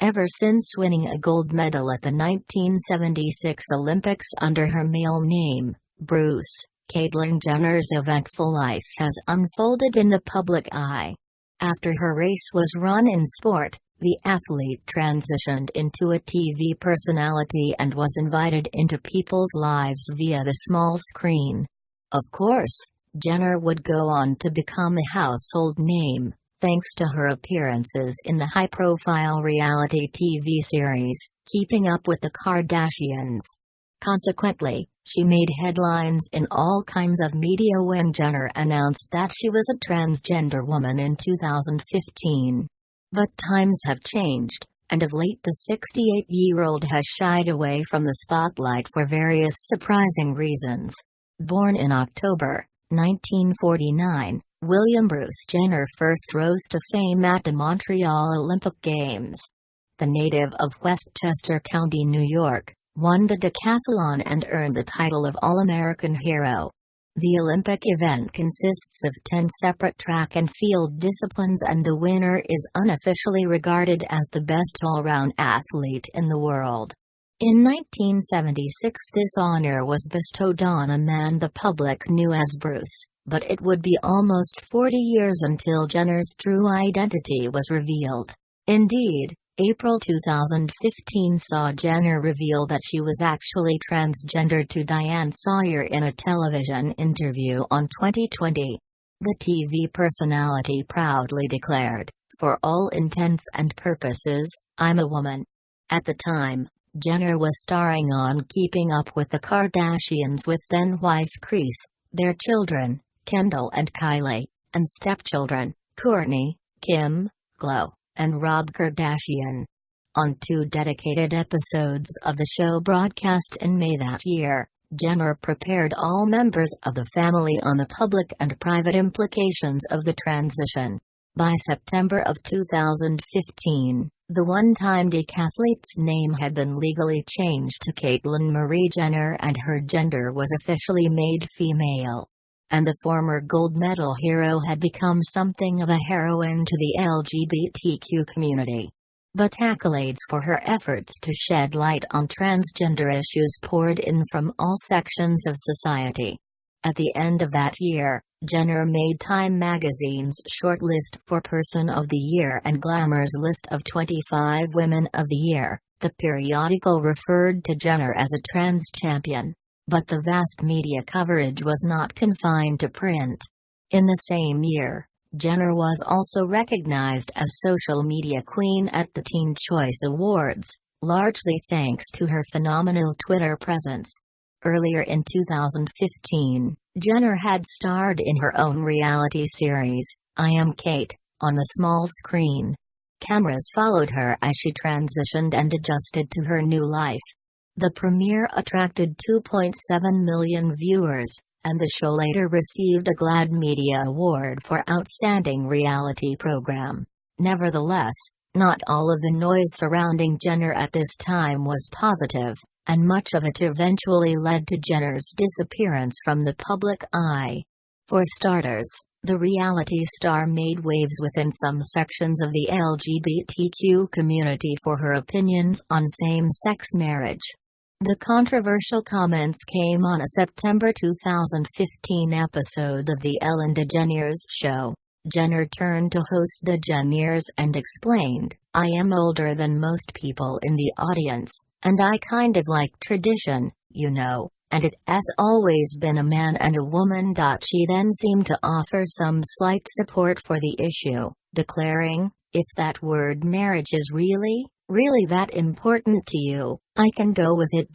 ever since winning a gold medal at the 1976 Olympics under her male name, Bruce. Caitlyn Jenner's eventful life has unfolded in the public eye. After her race was run in sport, the athlete transitioned into a TV personality and was invited into people's lives via the small screen. Of course, Jenner would go on to become a household name, thanks to her appearances in the high-profile reality TV series, Keeping Up with the Kardashians. Consequently, she made headlines in all kinds of media when Jenner announced that she was a transgender woman in 2015. But times have changed, and of late the 68-year-old has shied away from the spotlight for various surprising reasons. Born in October 1949, William Bruce Jenner first rose to fame at the Montreal Olympic Games. The native of Westchester County, New York, won the decathlon and earned the title of All-American Hero. The Olympic event consists of 10 separate track and field disciplines, and the winner is unofficially regarded as the best all-round athlete in the world. In 1976 this honor was bestowed on a man the public knew as Bruce, but it would be almost 40 years until Jenner's true identity was revealed. Indeed, April 2015 saw Jenner reveal that she was actually transgender to Diane Sawyer in a television interview on 2020. The TV personality proudly declared, "For all intents and purposes, I'm a woman." At the time, Jenner was starring on Keeping Up with the Kardashians with then-wife Kris, their children, Kendall and Kylie, and stepchildren, Kourtney, Kim, Khloe, and Rob Kardashian. On 2 dedicated episodes of the show broadcast in May that year, Jenner prepared all members of the family on the public and private implications of the transition. By September of 2015, the one-time decathlete's name had been legally changed to Caitlyn Marie Jenner and her gender was officially made female. And the former gold medal hero had become something of a heroine to the LGBTQ community. But accolades for her efforts to shed light on transgender issues poured in from all sections of society. At the end of that year, Jenner made Time magazine's shortlist for Person of the Year and Glamour's list of 25 Women of the Year. The periodical referred to Jenner as a trans champion. But the vast media coverage was not confined to print. In the same year, Jenner was also recognized as social media queen at the Teen Choice Awards, largely thanks to her phenomenal Twitter presence. Earlier in 2015, Jenner had starred in her own reality series, I Am Kate, on the small screen. Cameras followed her as she transitioned and adjusted to her new life. The premiere attracted 2.7 million viewers, and the show later received a GLAAD Media Award for Outstanding Reality Program. Nevertheless, not all of the noise surrounding Jenner at this time was positive, and much of it eventually led to Jenner's disappearance from the public eye. For starters, the reality star made waves within some sections of the LGBTQ community for her opinions on same-sex marriage. The controversial comments came on a September 2015 episode of The Ellen DeGeneres Show. Jenner turned to host DeGeneres and explained, "I am older than most people in the audience, and I kind of like tradition, you know, and it has always been a man and a woman." She then seemed to offer some slight support for the issue, declaring, "If that word marriage is really that important to you, I can go with it."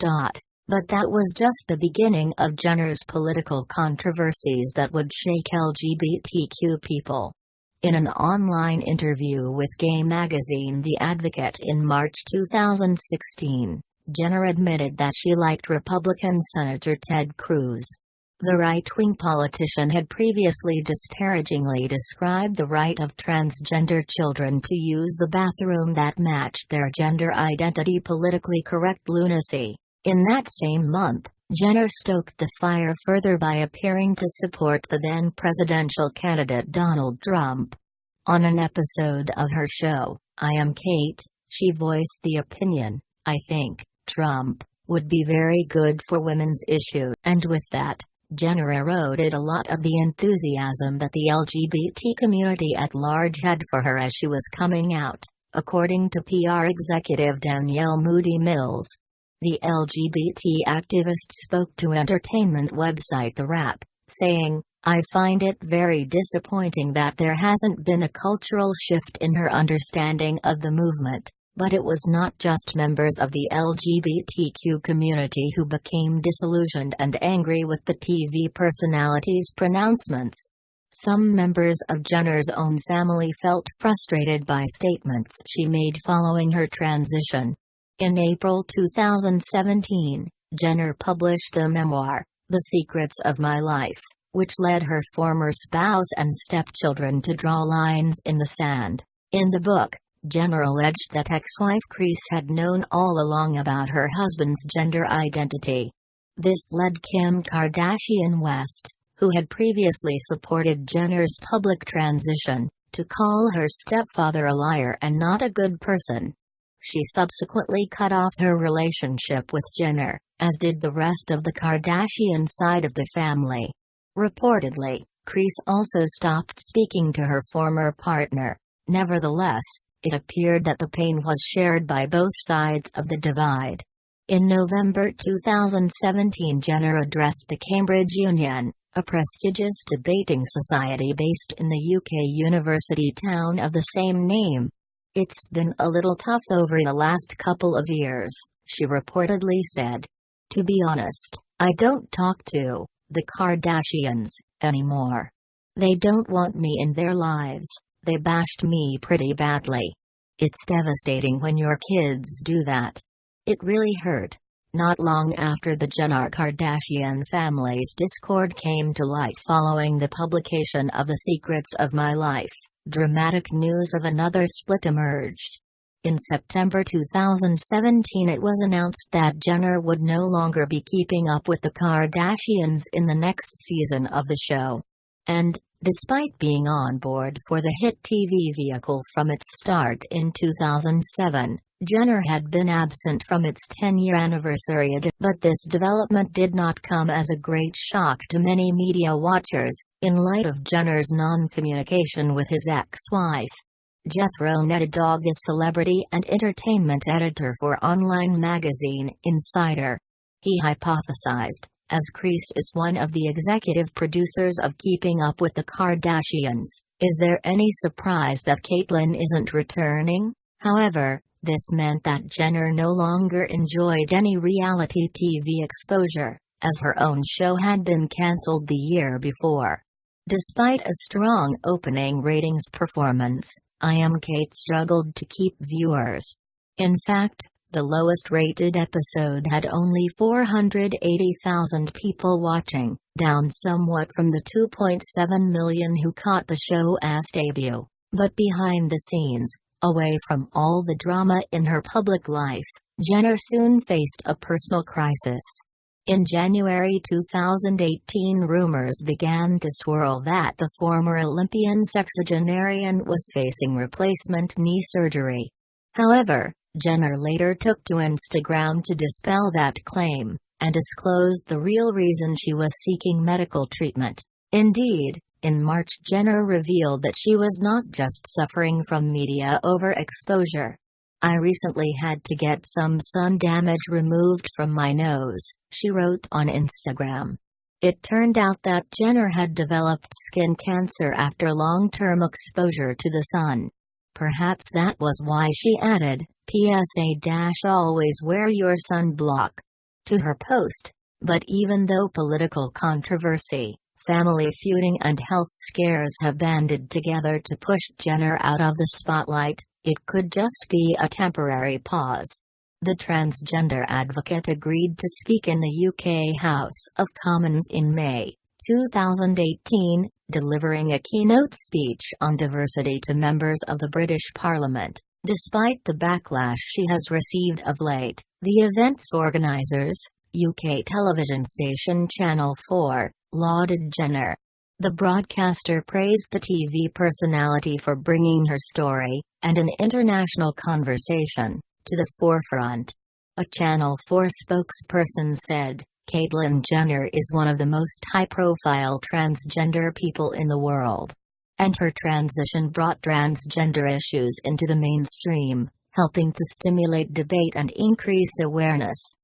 But that was just the beginning of Jenner's political controversies that would shake LGBTQ people. In an online interview with Gay magazine The Advocate in March 2016, Jenner admitted that she liked Republican Senator Ted Cruz. The right-wing politician had previously disparagingly described the right of transgender children to use the bathroom that matched their gender identity politically correct lunacy. In that same month, Jenner stoked the fire further by appearing to support the then presidential candidate Donald Trump. On an episode of her show, I Am Kate, She voiced the opinion, "I think Trump would be very good for women's issues." And with that, Jenner eroded a lot of the enthusiasm that the LGBT community at large had for her as she was coming out, according to PR executive Danielle Moody Mills. The LGBT activist spoke to entertainment website The Wrap, saying, "I find it very disappointing that there hasn't been a cultural shift in her understanding of the movement, but it was not just members of the LGBTQ community who became disillusioned and angry with the TV personality's pronouncements. Some members of Jenner's own family felt frustrated by statements she made following her transition." In April 2017, Jenner published a memoir, The Secrets of My Life, which led her former spouse and stepchildren to draw lines in the sand. In the book, Jenner alleged that ex-wife Kris had known all along about her husband's gender identity. This led Kim Kardashian West, who had previously supported Jenner's public transition, to call her stepfather a liar and not a good person. She subsequently cut off her relationship with Jenner, as did the rest of the Kardashian side of the family. Reportedly, Kris also stopped speaking to her former partner. Nevertheless, it appeared that the pain was shared by both sides of the divide. In November 2017, Jenner addressed the Cambridge Union, a prestigious debating society based in the UK university town of the same name. "It's been a little tough over the last couple of years," she reportedly said. "To be honest, I don't talk to the Kardashians anymore. They don't want me in their lives. They bashed me pretty badly. It's devastating when your kids do that. It really hurt." Not long after the Jenner Kardashian family's discord came to light following the publication of The Secrets of My Life, dramatic news of another split emerged. In September 2017, it was announced that Jenner would no longer be keeping up with the Kardashians in the next season of the show. And, despite being on board for the hit TV vehicle from its start in 2007, Jenner had been absent from its 10-year anniversary edition. But this development did not come as a great shock to many media watchers, in light of Jenner's non-communication with his ex-wife. Jethro Nettedog is celebrity and entertainment editor for online magazine Insider. He hypothesized, as Kris is one of the executive producers of Keeping Up with the Kardashians, is there any surprise that Caitlyn isn't returning? However, this meant that Jenner no longer enjoyed any reality TV exposure, as her own show had been cancelled the year before. Despite a strong opening ratings performance, I Am Kate struggled to keep viewers. In fact, the lowest-rated episode had only 480,000 people watching, down somewhat from the 2.7 million who caught the show's debut. But behind the scenes, away from all the drama in her public life, Jenner soon faced a personal crisis. In January 2018, rumors began to swirl that the former Olympian sexagenarian was facing replacement knee surgery. However, Jenner later took to Instagram to dispel that claim, and disclosed the real reason she was seeking medical treatment. Indeed, in March, Jenner revealed that she was not just suffering from media overexposure. "I recently had to get some sun damage removed from my nose," she wrote on Instagram. It turned out that Jenner had developed skin cancer after long-term exposure to the sun. Perhaps that was why she added, "PSA-always wear your sunblock," to her post. But even though political controversy, family feuding and health scares have banded together to push Jenner out of the spotlight, it could just be a temporary pause. The transgender advocate agreed to speak in the UK House of Commons in May 2018, delivering a keynote speech on diversity to members of the British Parliament. Despite the backlash she has received of late, the event's organisers, UK television station Channel 4, lauded Jenner. The broadcaster praised the TV personality for bringing her story, and an international conversation, to the forefront. A Channel 4 spokesperson said, "Caitlyn Jenner is one of the most high-profile transgender people in the world. And her transition brought transgender issues into the mainstream, helping to stimulate debate and increase awareness."